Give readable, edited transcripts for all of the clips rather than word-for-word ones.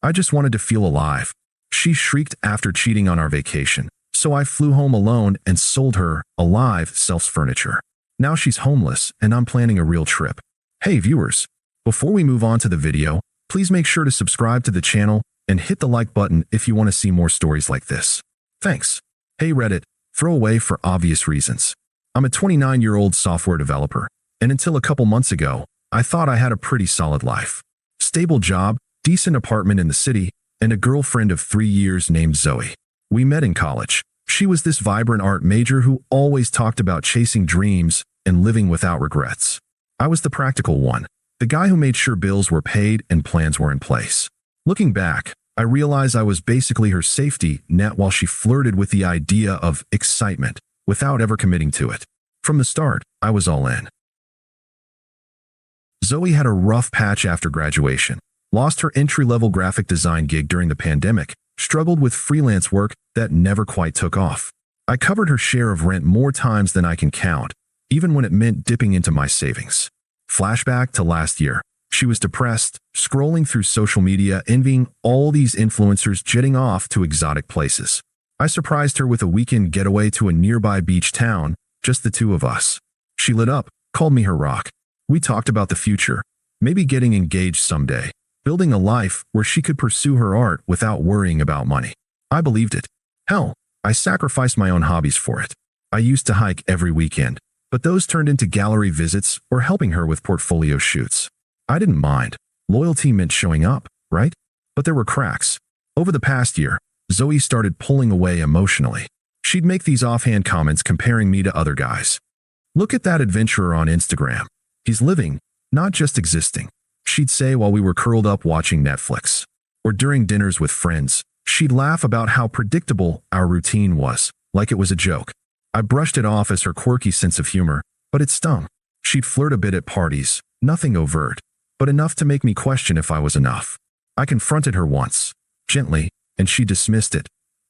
I just wanted to feel alive. She shrieked after cheating on our vacation, so I flew home alone and sold her, alive, self's furniture. Now she's homeless, and I'm planning a real trip. Hey viewers, before we move on to the video, please make sure to subscribe to the channel and hit the like button if you want to see more stories like this. Thanks. Hey Reddit, throwaway for obvious reasons. I'm a 29-year-old software developer, and until a couple months ago, I thought I had a pretty solid life. Stable job, decent apartment in the city, and a girlfriend of 3 years named Zoe. We met in college. She was this vibrant art major who always talked about chasing dreams and living without regrets. I was the practical one, the guy who made sure bills were paid and plans were in place. Looking back, I realized I was basically her safety net while she flirted with the idea of excitement without ever committing to it. From the start, I was all in. Zoe had a rough patch after graduation, lost her entry-level graphic design gig during the pandemic, struggled with freelance work that never quite took off. I covered her share of rent more times than I can count, even when it meant dipping into my savings. Flashback to last year. She was depressed, scrolling through social media, envying all these influencers jetting off to exotic places. I surprised her with a weekend getaway to a nearby beach town, just the two of us. She lit up, called me her rock. We talked about the future, maybe getting engaged someday, building a life where she could pursue her art without worrying about money. I believed it. Hell, I sacrificed my own hobbies for it. I used to hike every weekend, but those turned into gallery visits or helping her with portfolio shoots. I didn't mind. Loyalty meant showing up, right? But there were cracks. Over the past year, Zoe started pulling away emotionally. She'd make these offhand comments comparing me to other guys. Look at that adventurer on Instagram. He's living, not just existing, she'd say while we were curled up watching Netflix. Or during dinners with friends, she'd laugh about how predictable our routine was, like it was a joke. I brushed it off as her quirky sense of humor, but it stung. She'd flirt a bit at parties, nothing overt, but enough to make me question if I was enough. I confronted her once, gently, and she dismissed it.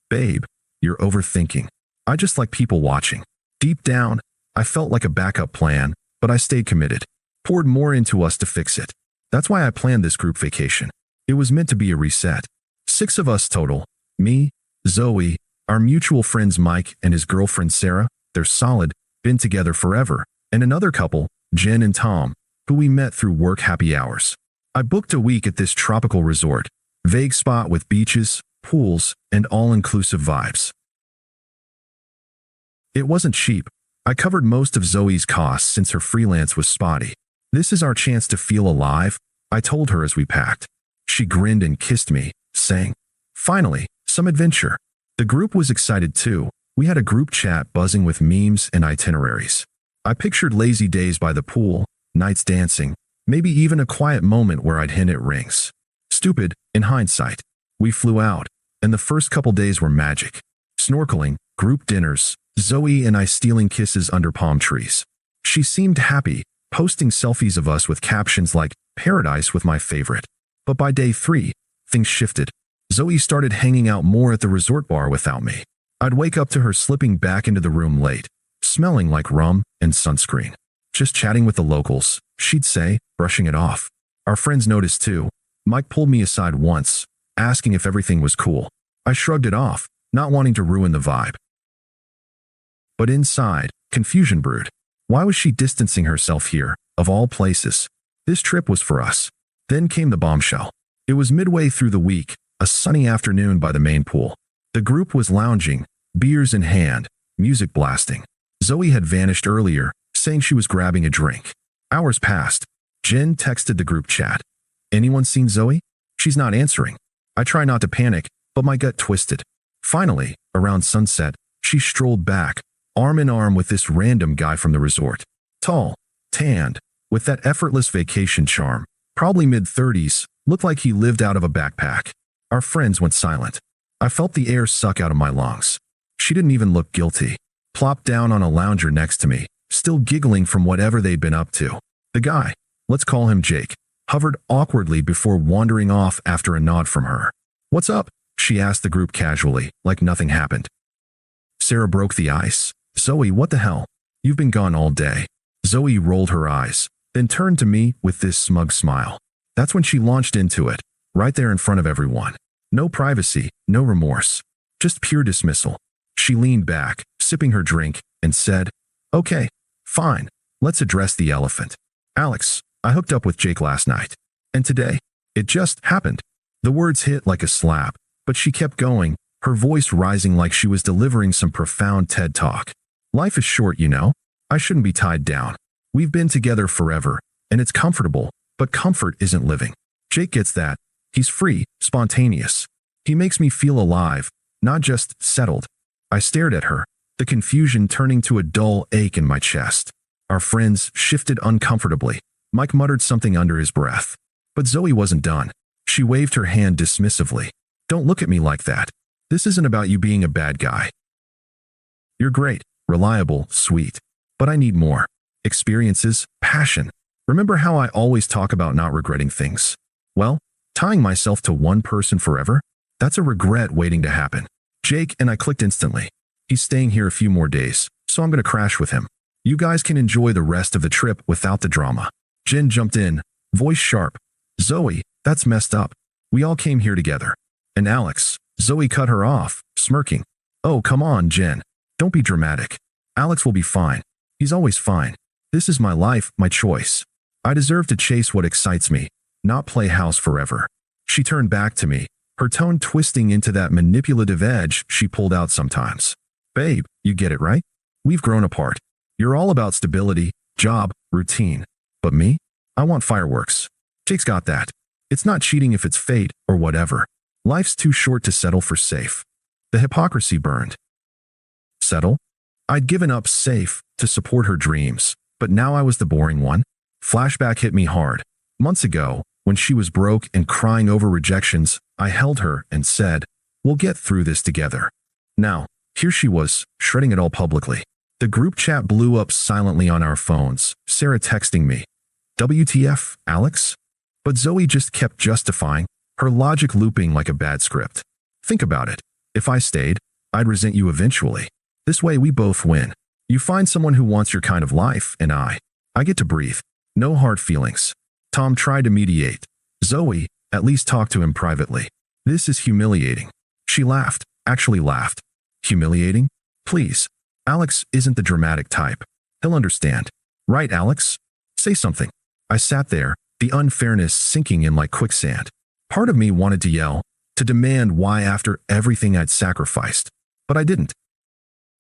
Babe, you're overthinking. I just like people watching. Deep down, I felt like a backup plan, but I stayed committed. Poured more into us to fix it. That's why I planned this group vacation. It was meant to be a reset. 6 of us total. Me, Zoe, our mutual friends Mike and his girlfriend Sarah, they're solid, been together forever, and another couple, Jen and Tom, who we met through work happy hours. I booked a week at this tropical resort, vague spot with beaches, pools, and all-inclusive vibes. It wasn't cheap. I covered most of Zoe's costs since her freelance was spotty. This is our chance to feel alive, I told her as we packed. She grinned and kissed me, saying, finally, some adventure. The group was excited too. We had a group chat buzzing with memes and itineraries. I pictured lazy days by the pool, nights dancing, maybe even a quiet moment where I'd hint at rings. Stupid, in hindsight. We flew out, and the first couple days were magic. Snorkeling, group dinners, Zoe and I stealing kisses under palm trees. She seemed happy, posting selfies of us with captions like, "Paradise with my favorite." But by day 3, things shifted. Zoe started hanging out more at the resort bar without me. I'd wake up to her slipping back into the room late, smelling like rum and sunscreen. Just chatting with the locals, she'd say, brushing it off. Our friends noticed too. Mike pulled me aside once, asking if everything was cool. I shrugged it off, not wanting to ruin the vibe. But inside, confusion brewed. Why was she distancing herself here, of all places? This trip was for us. Then came the bombshell. It was midway through the week, a sunny afternoon by the main pool. The group was lounging, beers in hand, music blasting. Zoe had vanished earlier, saying she was grabbing a drink. Hours passed. Jen texted the group chat. Anyone seen Zoe? She's not answering. I try not to panic, but my gut twisted. Finally, around sunset, she strolled back, arm in arm with this random guy from the resort. Tall, tanned, with that effortless vacation charm, probably mid-30s, looked like he lived out of a backpack. Our friends went silent. I felt the air suck out of my lungs. She didn't even look guilty. Plopped down on a lounger next to me, still giggling from whatever they'd been up to. The guy, let's call him Jake, hovered awkwardly before wandering off after a nod from her. What's up? She asked the group casually, like nothing happened. Sarah broke the ice. Zoe, what the hell? You've been gone all day. Zoe rolled her eyes, then turned to me with this smug smile. That's when she launched into it. right there in front of everyone. No privacy, no remorse. Just pure dismissal. She leaned back, sipping her drink, and said, "Okay, fine. Let's address the elephant. Alex, I hooked up with Jake last night. And today, it just happened." The words hit like a slap, but she kept going, her voice rising like she was delivering some profound TED talk. "Life is short, you know. I shouldn't be tied down. We've been together forever, and it's comfortable, but comfort isn't living. Jake gets that. He's free, spontaneous. He makes me feel alive, not just settled." I stared at her, the confusion turning to a dull ache in my chest. Our friends shifted uncomfortably. Mike muttered something under his breath. But Zoe wasn't done. She waved her hand dismissively. "Don't look at me like that. This isn't about you being a bad guy. You're great, reliable, sweet. But I need more. Experiences, passion. Remember how I always talk about not regretting things? Well, tying myself to one person forever? That's a regret waiting to happen. Jake and I clicked instantly. He's staying here a few more days, so I'm going to crash with him. You guys can enjoy the rest of the trip without the drama." Jen jumped in, voice sharp. "Zoe, that's messed up. We all came here together." "And Alex," Zoe cut her off, smirking. "Oh, come on, Jen. Don't be dramatic. Alex will be fine. He's always fine. This is my life, my choice. I deserve to chase what excites me, not play house forever." She turned back to me, her tone twisting into that manipulative edge she pulled out sometimes. "Babe, you get it, right? We've grown apart. You're all about stability, job, routine. But me? I want fireworks. Jake's got that. It's not cheating if it's fate or whatever. Life's too short to settle for safe." The hypocrisy burned. Settle? I'd given up safe to support her dreams, but now I was the boring one. Flashback hit me hard. Months ago, when she was broke and crying over rejections, I held her and said, "We'll get through this together." Now, here she was, shredding it all publicly. The group chat blew up silently on our phones, Sarah texting me, "WTF, Alex?" But Zoe just kept justifying, her logic looping like a bad script. "Think about it. If I stayed, I'd resent you eventually. This way we both win. You find someone who wants your kind of life, and I get to breathe. No hard feelings." Tom tried to mediate. "Zoe, at least talk to him privately. This is humiliating." She laughed, actually laughed. "Humiliating? Please. Alex isn't the dramatic type. He'll understand. Right, Alex? Say something." I sat there, the unfairness sinking in like quicksand. Part of me wanted to yell, to demand why after everything I'd sacrificed. But I didn't.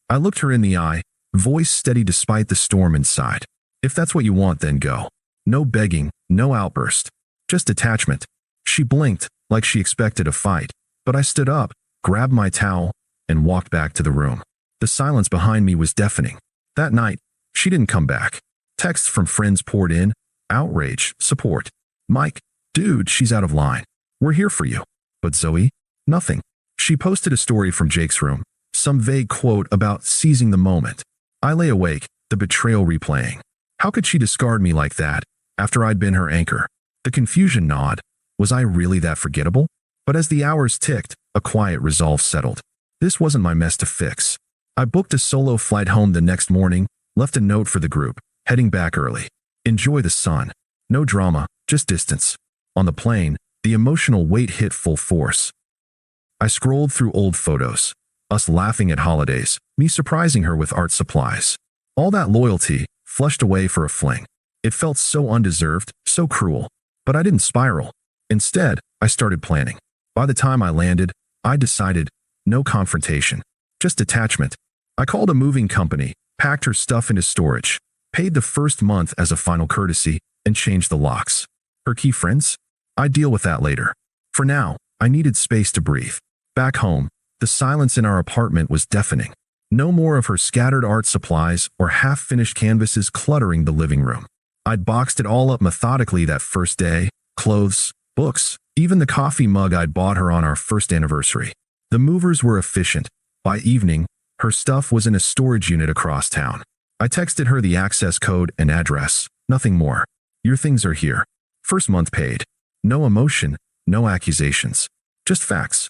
I looked her in the eye, voice steady despite the storm inside. "If that's what you want, then go. No begging, no outburst. Just detachment." She blinked, like she expected a fight, but I stood up, grabbed my towel, and walked back to the room. The silence behind me was deafening. That night, she didn't come back. Texts from friends poured in, outrage, support. "Mike, dude, she's out of line. We're here for you." But Zoe? Nothing. She posted a story from Jake's room, some vague quote about seizing the moment. I lay awake, the betrayal replaying. How could she discard me like that, after I'd been her anchor? The confusion gnawed. Was I really that forgettable? But as the hours ticked, a quiet resolve settled. This wasn't my mess to fix. I booked a solo flight home the next morning, left a note for the group, heading back early. Enjoy the sun. No drama, just distance. On the plane, the emotional weight hit full force. I scrolled through old photos. Us laughing at holidays, me surprising her with art supplies. All that loyalty, flushed away for a fling. It felt so undeserved, so cruel. But I didn't spiral. Instead, I started planning. By the time I landed, I decided, no confrontation, just detachment. I called a moving company, packed her stuff into storage, paid the first month as a final courtesy, and changed the locks. Her key friends? I'd deal with that later. For now, I needed space to breathe. Back home, the silence in our apartment was deafening. No more of her scattered art supplies or half-finished canvases cluttering the living room. I'd boxed it all up methodically that first day, clothes, books, even the coffee mug I'd bought her on our first anniversary. The movers were efficient. By evening, her stuff was in a storage unit across town. I texted her the access code and address, nothing more. Your things are here. First month paid. No emotion, no accusations. Just facts.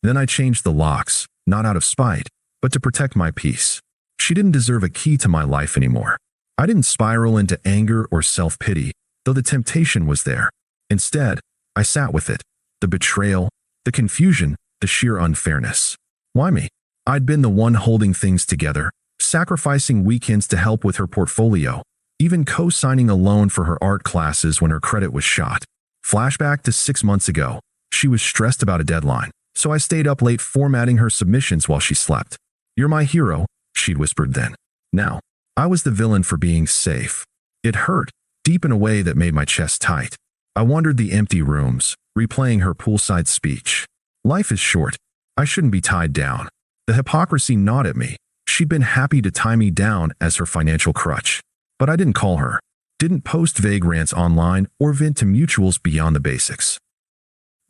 Then I changed the locks, not out of spite, but to protect my peace. She didn't deserve a key to my life anymore. I didn't spiral into anger or self-pity, though the temptation was there. Instead, I sat with it. The betrayal, the confusion, the sheer unfairness. Why me? I'd been the one holding things together, sacrificing weekends to help with her portfolio, even co-signing a loan for her art classes when her credit was shot. Flashback to 6 months ago. She was stressed about a deadline, so I stayed up late formatting her submissions while she slept. "You're my hero," she'd whispered then. Now, I was the villain for being safe. It hurt, deep in a way that made my chest tight. I wandered the empty rooms, replaying her poolside speech. Life is short. I shouldn't be tied down. The hypocrisy gnawed at me. She'd been happy to tie me down as her financial crutch. But I didn't call her, didn't post vague rants online or vent to mutuals beyond the basics.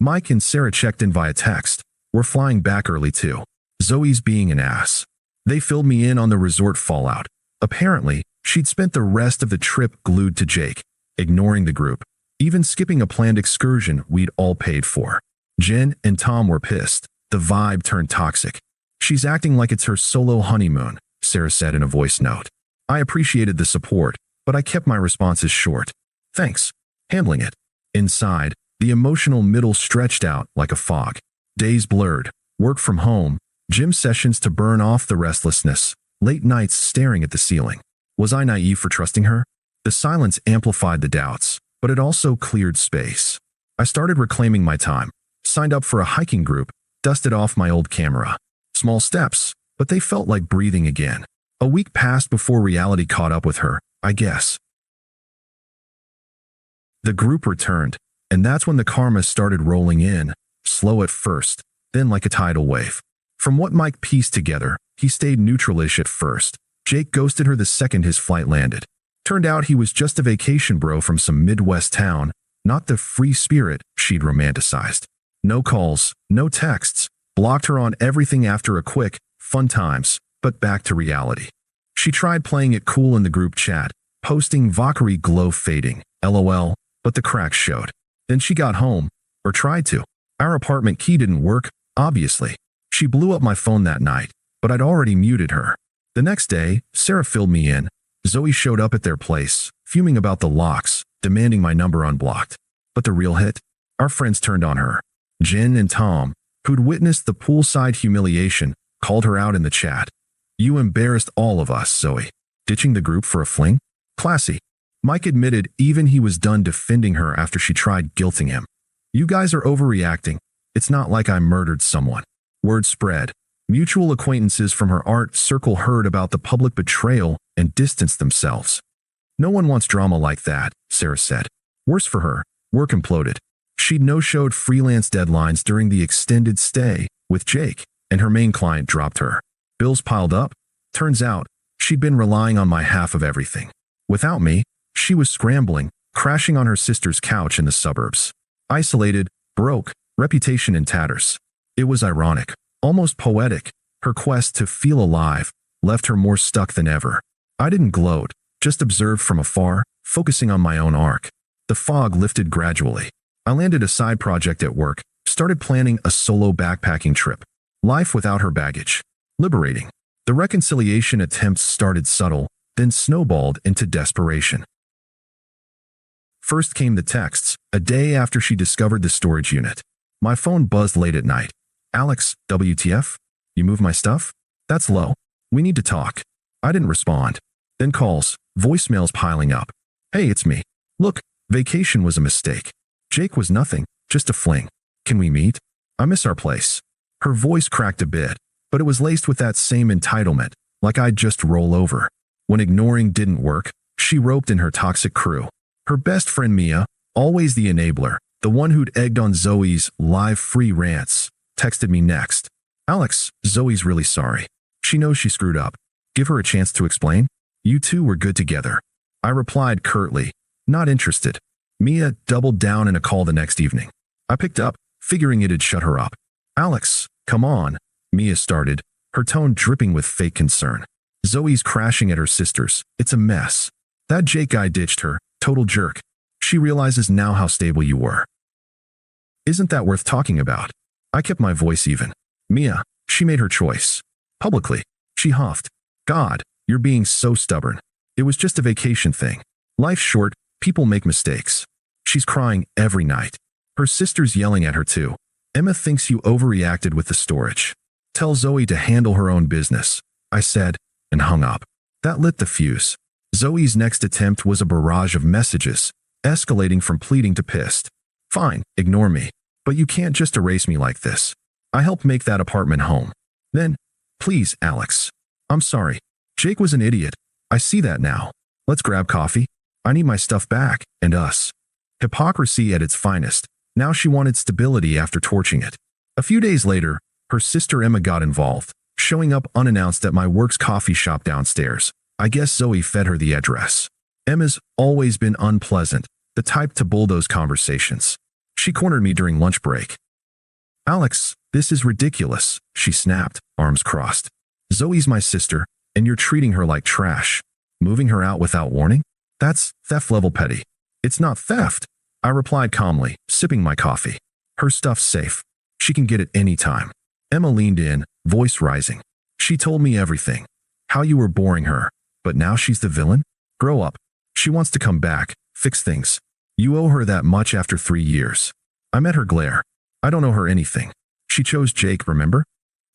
Mike and Sarah checked in via text. We're flying back early too. Zoe's being an ass. They filled me in on the resort fallout. Apparently, she'd spent the rest of the trip glued to Jake, ignoring the group, even skipping a planned excursion we'd all paid for. Jen and Tom were pissed. The vibe turned toxic. "She's acting like it's her solo honeymoon," Sarah said in a voice note. I appreciated the support, but I kept my responses short. "Thanks. Handling it." Inside, the emotional middle stretched out like a fog. Days blurred, work from home, gym sessions to burn off the restlessness, late nights staring at the ceiling. Was I naive for trusting her? The silence amplified the doubts, but it also cleared space. I started reclaiming my time, signed up for a hiking group, dusted off my old camera. Small steps, but they felt like breathing again. A week passed before reality caught up with her, I guess. The group returned, and that's when the karma started rolling in, slow at first, then like a tidal wave. From what Mike pieced together, he stayed neutral-ish at first. Jake ghosted her the second his flight landed. Turned out he was just a vacation bro from some Midwest town, not the free spirit she'd romanticized. No calls, no texts, blocked her on everything after a quick, fun times, but back to reality. She tried playing it cool in the group chat, posting Valkyrie glow fading, LOL, but the cracks showed. Then she got home, or tried to. Our apartment key didn't work, obviously. She blew up my phone that night, but I'd already muted her. The next day, Sarah filled me in. Zoe showed up at their place, fuming about the locks, demanding my number unblocked. But the real hit? Our friends turned on her. Jen and Tom, who'd witnessed the poolside humiliation, called her out in the chat. "You embarrassed all of us, Zoe." Ditching the group for a fling? Classy. Mike admitted even he was done defending her after she tried guilting him. "You guys are overreacting. It's not like I murdered someone." Word spread. Mutual acquaintances from her art circle heard about the public betrayal and distanced themselves. "No one wants drama like that," Sarah said. Worse for her, work imploded. She'd no-showed freelance deadlines during the extended stay with Jake, and her main client dropped her. Bills piled up. Turns out, she'd been relying on my half of everything. Without me, she was scrambling, crashing on her sister's couch in the suburbs. Isolated, broke, reputation in tatters. It was ironic, almost poetic. Her quest to feel alive left her more stuck than ever. I didn't gloat, just observed from afar, focusing on my own arc. The fog lifted gradually. I landed a side project at work, started planning a solo backpacking trip. Life without her baggage. Liberating. The reconciliation attempts started subtle, then snowballed into desperation. First came the texts, a day after she discovered the storage unit. My phone buzzed late at night. "Alex, WTF? You moved my stuff? That's low. We need to talk." I didn't respond. Then calls, voicemails piling up. "Hey, it's me. Look, vacation was a mistake. Jake was nothing, just a fling. Can we meet? I miss our place." Her voice cracked a bit, but it was laced with that same entitlement, like I'd just roll over. When ignoring didn't work, she roped in her toxic crew. Her best friend Mia, always the enabler, the one who'd egged on Zoe's live free rants, texted me next. "Alex, Zoe's really sorry. She knows she screwed up. Give her a chance to explain. You two were good together." I replied curtly, not interested. Mia doubled down in a call the next evening. I picked up, figuring it'd shut her up. "Alex, come on," Mia started, her tone dripping with fake concern. "Zoe's crashing at her sister's. It's a mess. That Jake guy ditched her. Total jerk. She realizes now how stable you were. Isn't that worth talking about?" I kept my voice even. "Mia, she made her choice. Publicly." She huffed. "God, you're being so stubborn. It was just a vacation thing. Life's short, people make mistakes." She's crying every night. Her sister's yelling at her too. Emma thinks you overreacted with the storage. Tell Zoe to handle her own business, I said, and hung up. That lit the fuse. Zoe's next attempt was a barrage of messages, escalating from pleading to pissed. Fine, ignore me. But you can't just erase me like this. I helped make that apartment home. Then, please, Alex. I'm sorry. Jake was an idiot. I see that now. Let's grab coffee. I need my stuff back, and us. Hypocrisy at its finest. Now she wanted stability after torching it. A few days later, her sister Emma got involved, showing up unannounced at my work's coffee shop downstairs. I guess Zoe fed her the address. Emma's always been unpleasant, the type to bulldoze conversations. She cornered me during lunch break. Alex, this is ridiculous, she snapped, arms crossed. Zoe's my sister, and you're treating her like trash. Moving her out without warning? That's theft-level petty. It's not theft, I replied calmly, sipping my coffee. Her stuff's safe. She can get it any time. Emma leaned in, voice rising. She told me everything. How you were boring her, but now she's the villain? Grow up. She wants to come back, fix things. You owe her that much after 3 years. I met her glare. I don't owe her anything. She chose Jake, remember?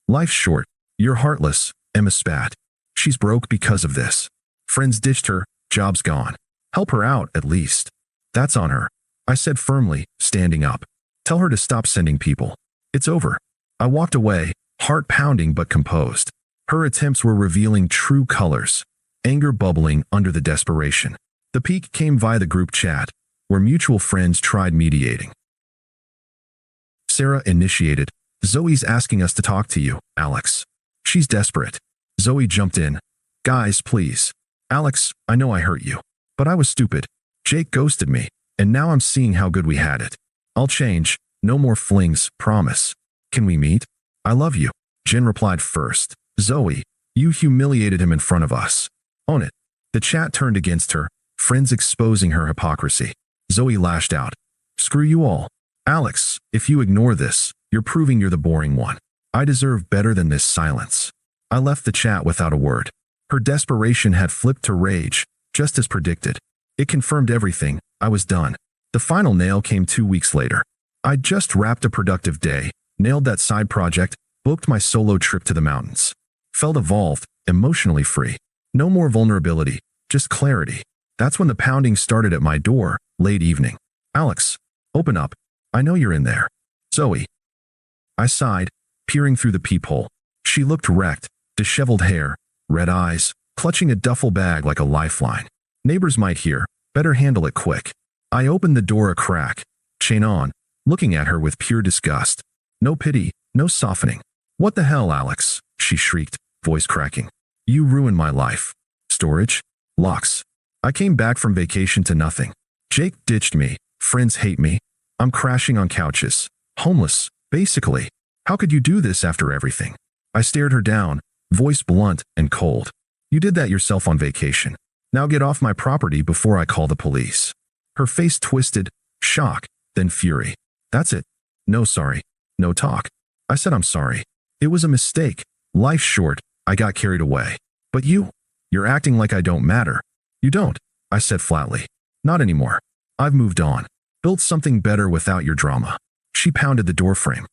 Life's short. You're heartless, Emma spat. She's broke because of this. Friends ditched her, job's gone. Help her out, at least. That's on her, I said firmly, standing up. Tell her to stop sending people. It's over. I walked away, heart pounding but composed. Her attempts were revealing true colors, anger bubbling under the desperation. The peak came via the group chat, where mutual friends tried mediating. Sarah initiated. Zoe's asking us to talk to you, Alex. She's desperate. Zoe jumped in. Guys, please. Alex, I know I hurt you. But I was stupid. Jake ghosted me, and now I'm seeing how good we had it. I'll change. No more flings, promise. Can we meet? I love you. Jen replied first. Zoe, you humiliated him in front of us. Own it. The chat turned against her, friends exposing her hypocrisy. Zoe lashed out. Screw you all. Alex, if you ignore this, you're proving you're the boring one. I deserve better than this silence. I left the chat without a word. Her desperation had flipped to rage, just as predicted. It confirmed everything. I was done. The final nail came 2 weeks later. I'd just wrapped a productive day, nailed that side project, booked my solo trip to the mountains. Felt evolved, emotionally free. No more vulnerability, just clarity. That's when the pounding started at my door, late evening. Alex, open up. I know you're in there. Zoe. I sighed, peering through the peephole. She looked wrecked, disheveled hair, red eyes, clutching a duffel bag like a lifeline. Neighbors might hear, better handle it quick. I opened the door a crack, chain on, looking at her with pure disgust. No pity, no softening. What the hell, Alex? She shrieked, voice cracking. You ruined my life. Storage? Locks. I came back from vacation to nothing. Jake ditched me. Friends hate me. I'm crashing on couches. Homeless, basically. How could you do this after everything? I stared her down, voice blunt and cold. You did that yourself on vacation. Now get off my property before I call the police. Her face twisted, shock, then fury. That's it. No sorry. No talk. I said I'm sorry. It was a mistake. Life's short. I got carried away. But you're acting like I don't matter. You don't, I said flatly. Not anymore. I've moved on. Built something better without your drama. She pounded the doorframe.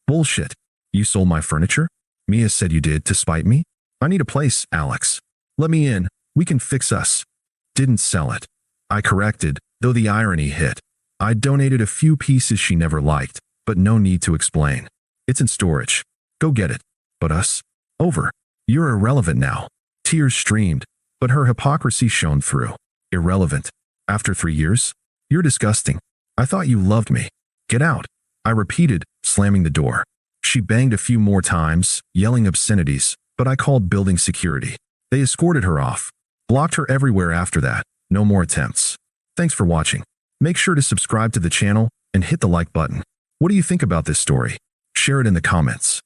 Bullshit. You sold my furniture? Mia said you did to spite me? I need a place, Alex. Let me in. We can fix us. Didn't sell it. I corrected, though the irony hit. I donated a few pieces she never liked, but no need to explain. It's in storage. Go get it. But us? Over. You're irrelevant now. Tears streamed, but her hypocrisy shone through. Irrelevant. After 3 years? You're disgusting. I thought you loved me. Get out. I repeated, slamming the door. She banged a few more times, yelling obscenities, but I called building security. They escorted her off. Blocked her everywhere after that. No more attempts. Thanks for watching. Make sure to subscribe to the channel and hit the like button. What do you think about this story? Share it in the comments.